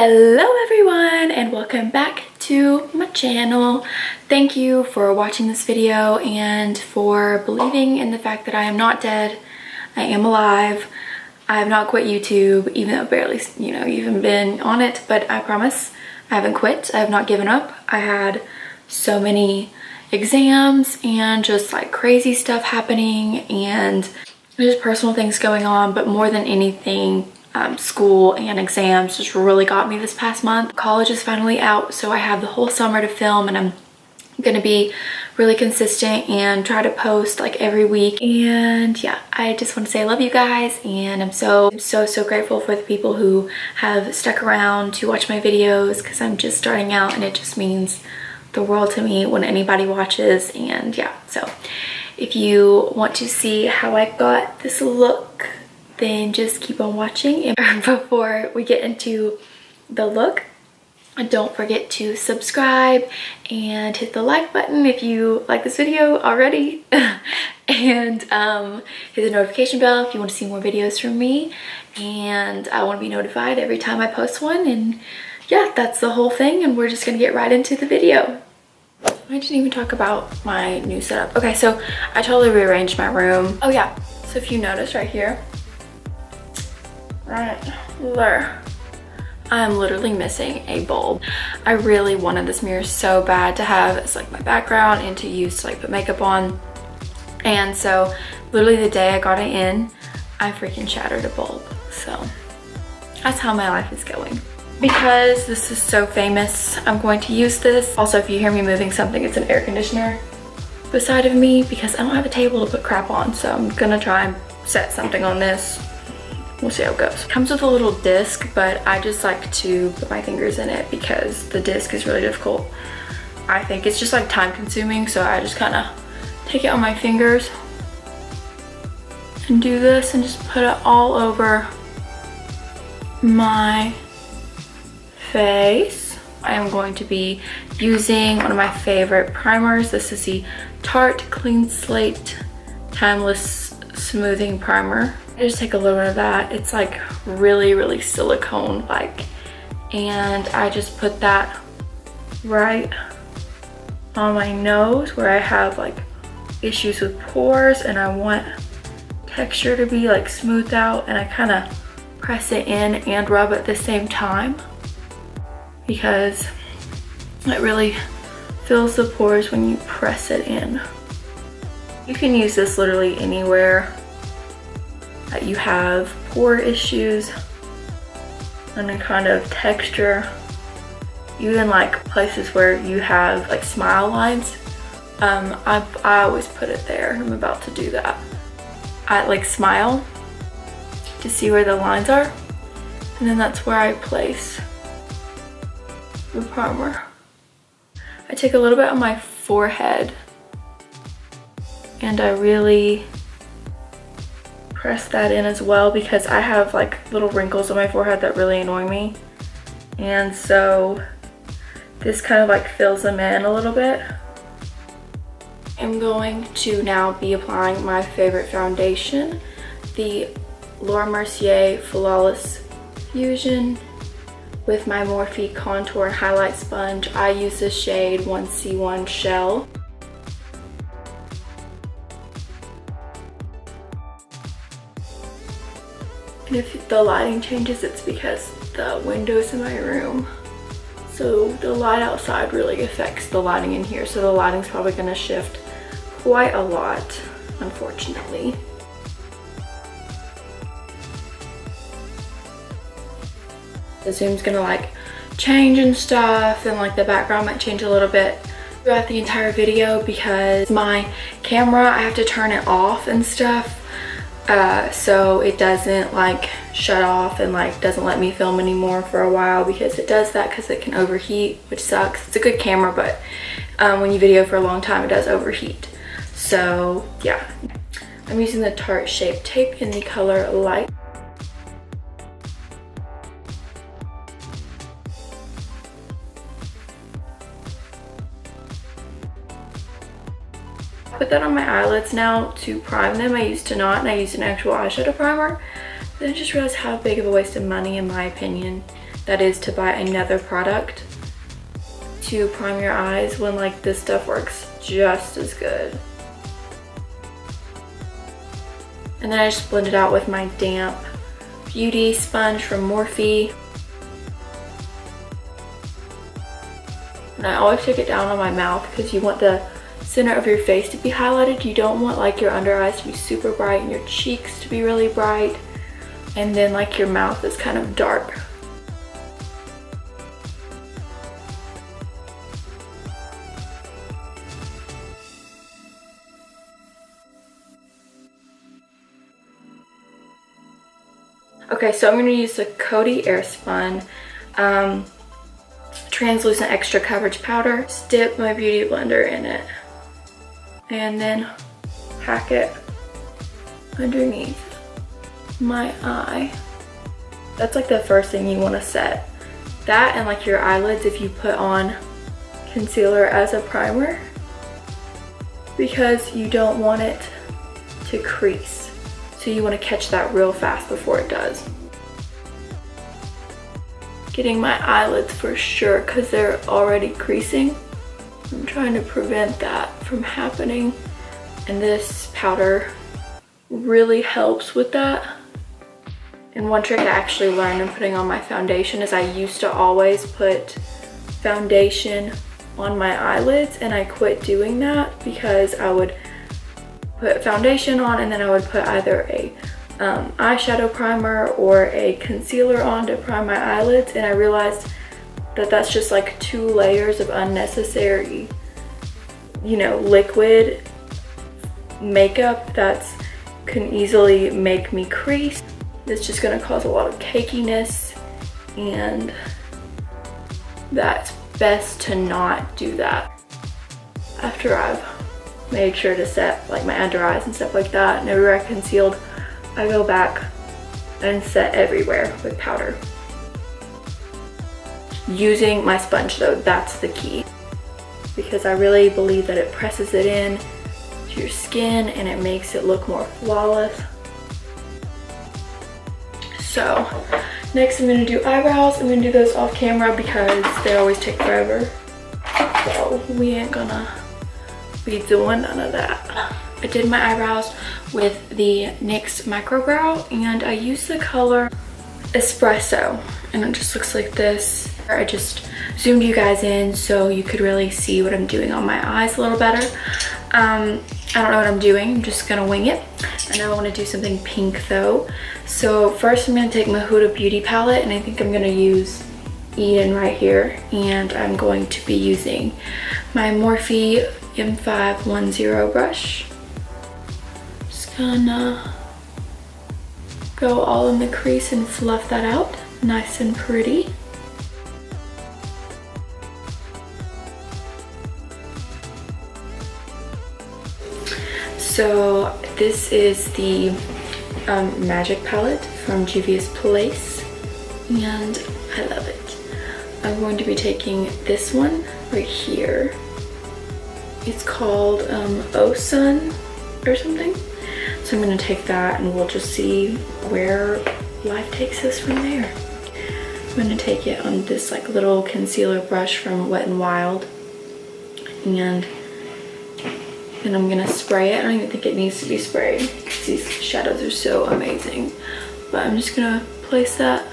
Hello everyone and welcome back to my channel. Thank you for watching this video and for believing in the fact that I am not dead. I am alive. I have not quit YouTube, even though I've barely, even been on it, but I promise I haven't quit. I have not given up. I had so many exams and just like crazy stuff happening and there's personal things going on, but more than anything, school and exams just really got me this past month. College is finally out, so I have the whole summer to film and I'm gonna be really consistent and try to post like every week. And yeah, I just want to say I love you guys and I'm so grateful for the people who have stuck around to watch my videos because I'm just starting out and it just means the world to me when anybody watches. And yeah, so if you want to see how I got this look, then just keep on watching. And before we get into the look, don't forget to subscribe and hit the like button if you like this video already and hit the notification bell if you want to see more videos from me, and I want to be notified every time I post one. And yeah, that's the whole thing, and we're just gonna get right into the video. I didn't even talk about my new setup. Okay, so I totally rearranged my room. Oh yeah, so if you notice right here, right there, I'm literally missing a bulb. I really wanted this mirror so bad to have as like my background and to use to like put makeup on. And so literally the day I got it in, I freaking shattered a bulb. So that's how my life is going. Because this is so famous, I'm going to use this. Also, if you hear me moving something, it's an air conditioner beside of me because I don't have a table to put crap on. So I'm gonna try and set something on this. We'll see how it goes. It comes with a little disc, but I just like to put my fingers in it because the disc is really difficult. I think it's just like time consuming, so I just kind of take it on my fingers and do this and just put it all over my face. I am going to be using one of my favorite primers. This is the Tarte Clean Slate Timeless Smoothing Primer. I just take a little bit of that. It's like really silicone like, and I just put that right on my nose where I have like issues with pores and I want texture to be like smoothed out, and I kind of press it in and rub at the same time because it really fills the pores when you press it in. You can use this literally anywhere that you have pore issues and a kind of texture, even like places where you have like smile lines. I always put it there, and I'm about to do that. I like smile to see where the lines are, and then that's where I place the primer. I take a little bit on my forehead and I really press that in as well because I have like little wrinkles on my forehead that really annoy me, and so this kind of like fills them in a little bit. I'm going to now be applying my favorite foundation, the Mercier Flawless Fusion, with my Morphe contour and highlight sponge. I use the shade 1C1 Shell. And if the lighting changes, it's because the windows in my room. So the light outside really affects the lighting in here. So the lighting's probably gonna shift quite a lot, unfortunately. The zoom's gonna like change and stuff, and like the background might change a little bit throughout the entire video because my camera, I have to turn it off and stuff. So it doesn't like shut off and like doesn't let me film anymore for a while because it does that because it can overheat, which sucks. It's a good camera, but when you video for a long time, it does overheat. So yeah, I'm using the Tarte Shape Tape in the color Light. I put that on my eyelids now to prime them. I used to not, and I used an actual eyeshadow primer. Then I just realized how big of a waste of money, in my opinion, that is to buy another product to prime your eyes when like this stuff works just as good. And then I just blend it out with my damp beauty sponge from Morphe. And I always take it down on my mouth because you want the center of your face to be highlighted. You don't want like your under eyes to be super bright and your cheeks to be really bright, and then like your mouth is kind of dark. Okay, so I'm going to use the Coty Airspun translucent extra coverage powder. Just dip my beauty blender in it and then pack it underneath my eye. That's like the first thing you want to set. That and like your eyelids if you put on concealer as a primer, because you don't want it to crease. So you want to catch that real fast before it does. Getting my eyelids for sure because they're already creasing. I'm trying to prevent that from happening. And this powder really helps with that. And one trick I actually learned in putting on my foundation is I used to always put foundation on my eyelids, and I quit doing that because I would put foundation on and then I would put either a eyeshadow primer or a concealer on to prime my eyelids, and I realized that that's just like 2 layers of unnecessary, you know, liquid makeup that can easily make me crease. It's just gonna cause a lot of cakiness, and that's best to not do that. After I've made sure to set like my under eyes and stuff like that, and everywhere I concealed, I go back and set everywhere with powder. Using my sponge though, that's the key, because I really believe that it presses it in to your skin and it makes it look more flawless. So next I'm gonna do eyebrows. I'm gonna do those off camera because they always take forever. So we ain't gonna be doing none of that. I did my eyebrows with the NYX microbrow and I used the color Espresso, and it just looks like this. I just zoomed you guys in so you could really see what I'm doing on my eyes a little better. I don't know what I'm doing, I'm just gonna wing it. I know I want to do something pink though. So first I'm gonna take my Huda Beauty palette, and I think I'm gonna use Eden right here, and I'm going to be using my Morphe M510 brush. Just gonna go all in the crease and fluff that out nice and pretty. So this is the Magic palette from Juvia's Place, and I love it. I'm going to be taking this one right here. It's called O Sun or something. So I'm going to take that and we'll just see where life takes us from there. I'm going to take it on this like little concealer brush from Wet n Wild, and then I'm going to spray it. I don't even think it needs to be sprayed because these shadows are so amazing. But I'm just going to place that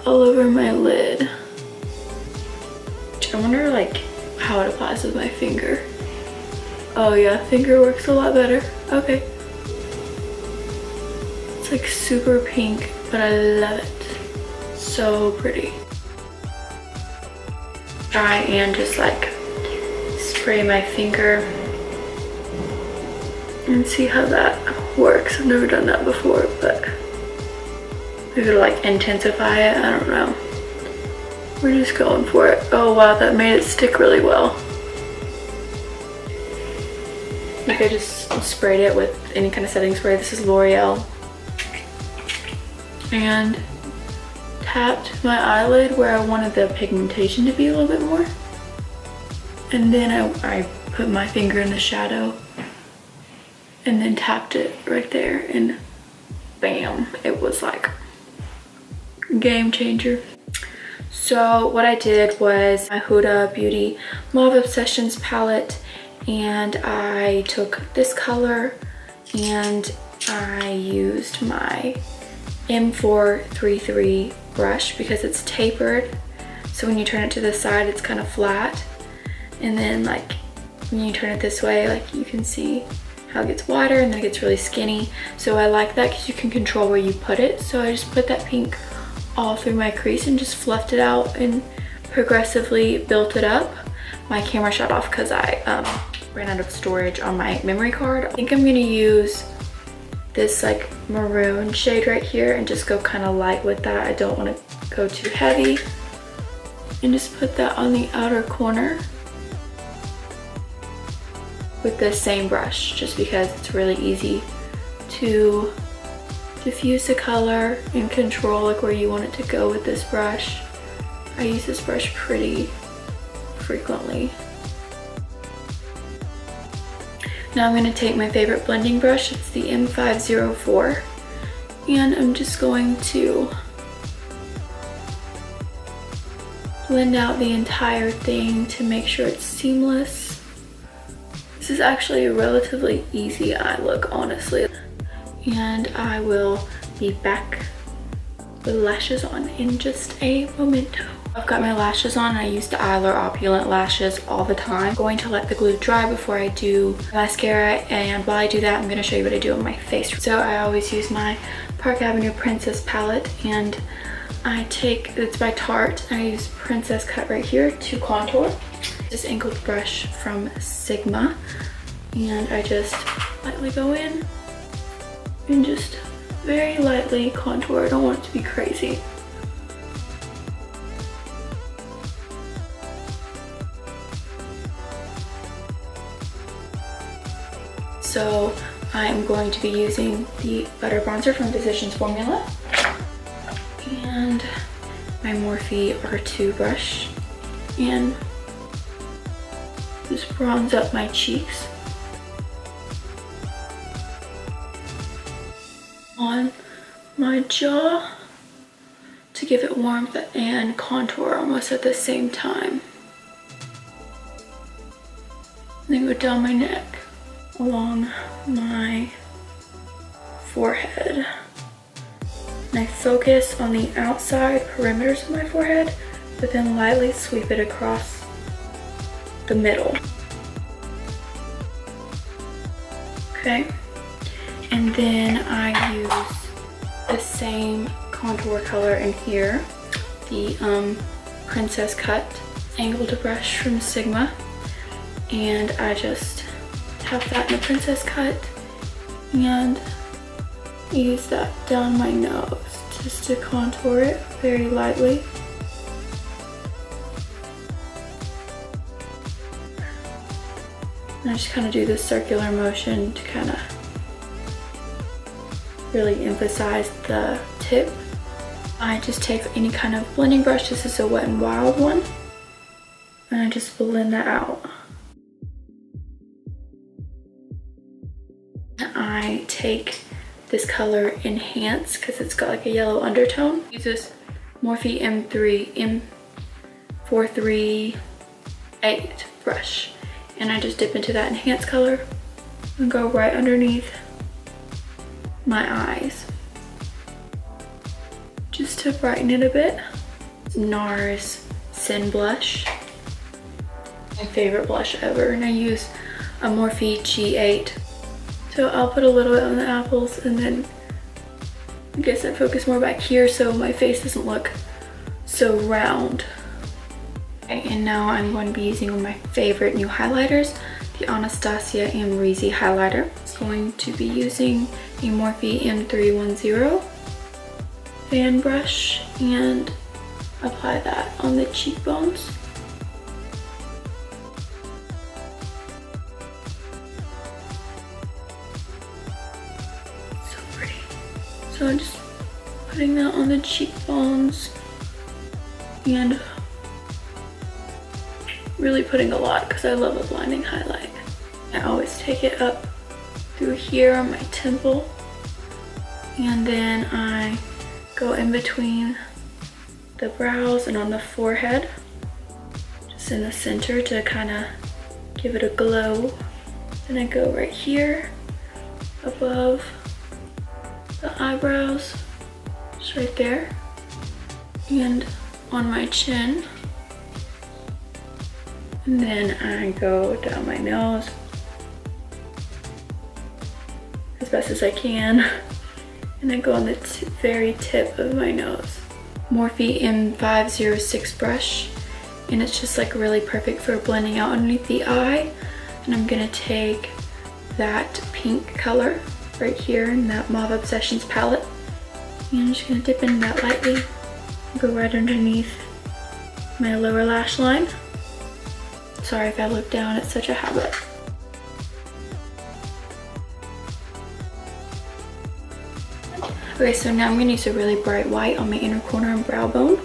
all over my lid. I wonder like how it applies with my finger. Oh yeah, finger works a lot better. Okay. It's like super pink, but I love it. So pretty. Try and just like spray my finger and see how that works. I've never done that before, but maybe to like intensify it, I don't know. We're just going for it. Oh wow, that made it stick really well. Like I just sprayed it with any kind of setting spray. This is L'Oreal. And tapped my eyelid where I wanted the pigmentation to be a little bit more. And then I put my finger in the shadow and then tapped it right there, and bam, it was like Game changer. So what I did was my Huda Beauty Mauve Obsessions palette, and I took this color and I used my M433 brush because it's tapered. So when you turn it to the side, it's kind of flat. And then like when you turn it this way, like you can see how it gets wider and then it gets really skinny. So I like that because you can control where you put it. So I just put that pink all through my crease and just fluffed it out and progressively built it up. My camera shut off because I ran out of storage on my memory card. I think I'm gonna use this like maroon shade right here and just go kind of light with that. I don't want to go too heavy. And just put that on the outer corner with the same brush, just because it's really easy to diffuse the color and control like where you want it to go with this brush. I use this brush pretty frequently. Now I'm going to take my favorite blending brush, it's the M504, and I'm just going to blend out the entire thing to make sure it's seamless. This is actually a relatively easy eye look, honestly. And I will be back with lashes on in just a momento. I've got my lashes on. I use the Eylure Opulent lashes all the time. I'm going to let the glue dry before I do mascara, and while I do that, I'm going to show you what I do on my face. So I always use my Park Avenue Princess palette, and I take, it's by Tarte, I use Princess Cut right here to contour. This angled brush from Sigma, and I just lightly go in and just very lightly contour. I don't want it to be crazy. So I am going to be using the Butter Bronzer from Physicians Formula and my Morphe R2 brush, and just bronze up my cheeks on my jaw to give it warmth and contour almost at the same time. Then go down my neck, along my forehead. And I focus on the outside perimeters of my forehead, but then lightly sweep it across the middle. Okay, and then I use the same contour color in here, the Princess Cut angled brush from Sigma, and I just tap that in the Princess Cut and use that down my nose just to contour it very lightly. And I just kind of do this circular motion to kind of really emphasize the tip. I just take any kind of blending brush, this is a Wet n Wild one, and I just blend that out. I take this color Enhance because it's got like a yellow undertone. Use this Morphe M438 brush, and I just dip into that Enhance color and go right underneath my eyes just to brighten it a bit. NARS Sin Blush, my favorite blush ever, and I use a Morphe G8. So I'll put a little bit on the apples, and then I guess I focus more back here so my face doesn't look so round. Okay, and now I'm going to be using one of my favorite new highlighters, the Anastasia Amrezy highlighter. I'm going to be using a Morphe M310 fan brush and apply that on the cheekbones. So I'm just putting that on the cheekbones and really putting a lot because I love a blinding highlight. I always take it up through here on my temple, and then I go in between the brows and on the forehead, just in the center to kind of give it a glow. Then I go right here above the eyebrows, just right there, and on my chin. And then I go down my nose as best as I can, and then go on the very tip of my nose. Morphe M506 brush, and it's just like really perfect for blending out underneath the eye. And I'm gonna take that pink color right here in that Mauve Obsessions palette, and I'm just gonna dip into that lightly, go right underneath my lower lash line. Sorry if I look down, it's such a habit. Okay, so now I'm gonna use a really bright white on my inner corner and brow bone.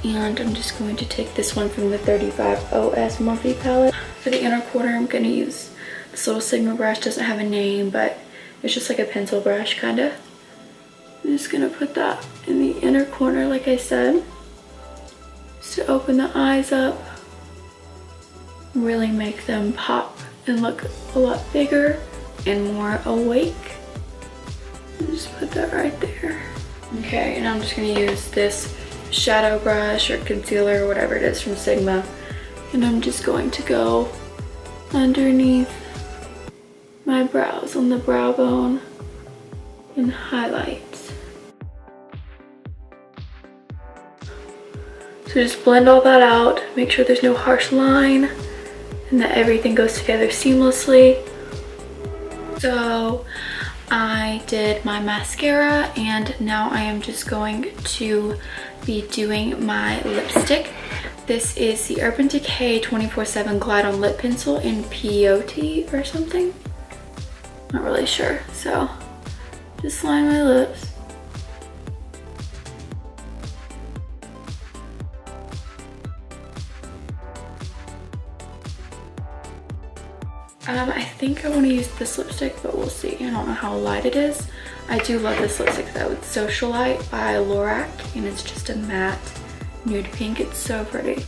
And I'm just going to take this one from the 35OS Morphe palette. For the inner corner, I'm gonna use this little Sigma brush. Doesn't have a name, but it's just like a pencil brush, kinda. I'm just gonna put that in the inner corner, like I said, just to open the eyes up, really make them pop and look a lot bigger and more awake. And just put that right there. Okay, and I'm just gonna use this shadow brush or concealer or whatever it is from Sigma, and I'm just going to go underneath my brows on the brow bone and highlight. So just blend all that out, make sure there's no harsh line and that everything goes together seamlessly. So I did my mascara, and now I am just going to be doing my lipstick. This is the Urban Decay 24/7 Glide On Lip Pencil in Peyote or something. Not really sure. So just line my lips. I think I want to use this lipstick, but we'll see. I don't know how light it is. I do love this lipstick though. It's Socialite by Lorac, and it's just a matte nude pink. It's so pretty.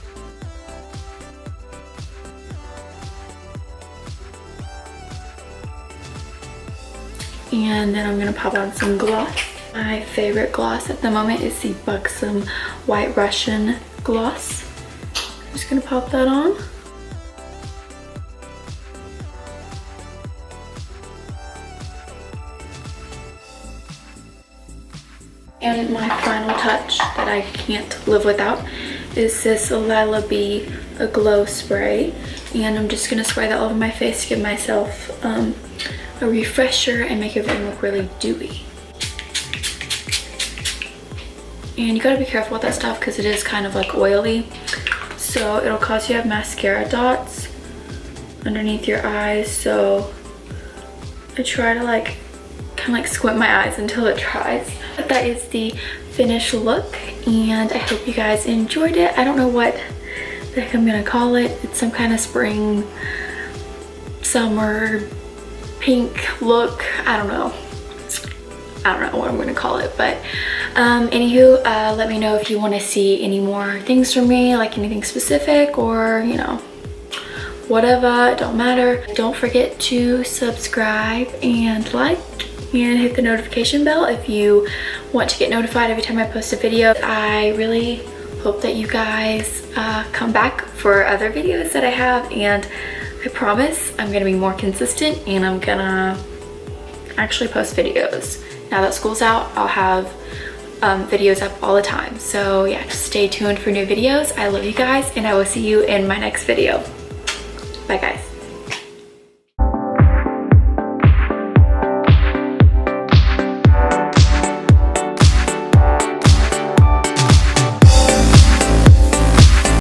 And then I'm gonna pop on some gloss. My favorite gloss at the moment is the Buxom White Russian gloss. I'm just gonna pop that on. And my final touch that I can't live without is this Lilah B Aglow spray. And I'm just gonna spray that all over my face to give myself a refresher and make everything look really dewy. And you gotta be careful with that stuff because it is kind of like oily. So it'll cause you to have mascara dots underneath your eyes. So I try to like kind of like squint my eyes until it dries. But that is the finished look, and I hope you guys enjoyed it. I don't know what the heck I'm gonna call it. It's some kind of spring, summer, pink look. I don't know what I'm gonna call it, but anywho, let me know if you want to see any more things from me, like anything specific, or you know, whatever. It don't matter. Don't forget to subscribe and like and hit the notification bell if you want to get notified every time I post a video. I really hope that you guys come back for other videos that I have, and I promise I'm gonna be more consistent and I'm gonna actually post videos. Now that school's out, I'll have videos up all the time. So yeah, just stay tuned for new videos. I love you guys, and I will see you in my next video. Bye guys.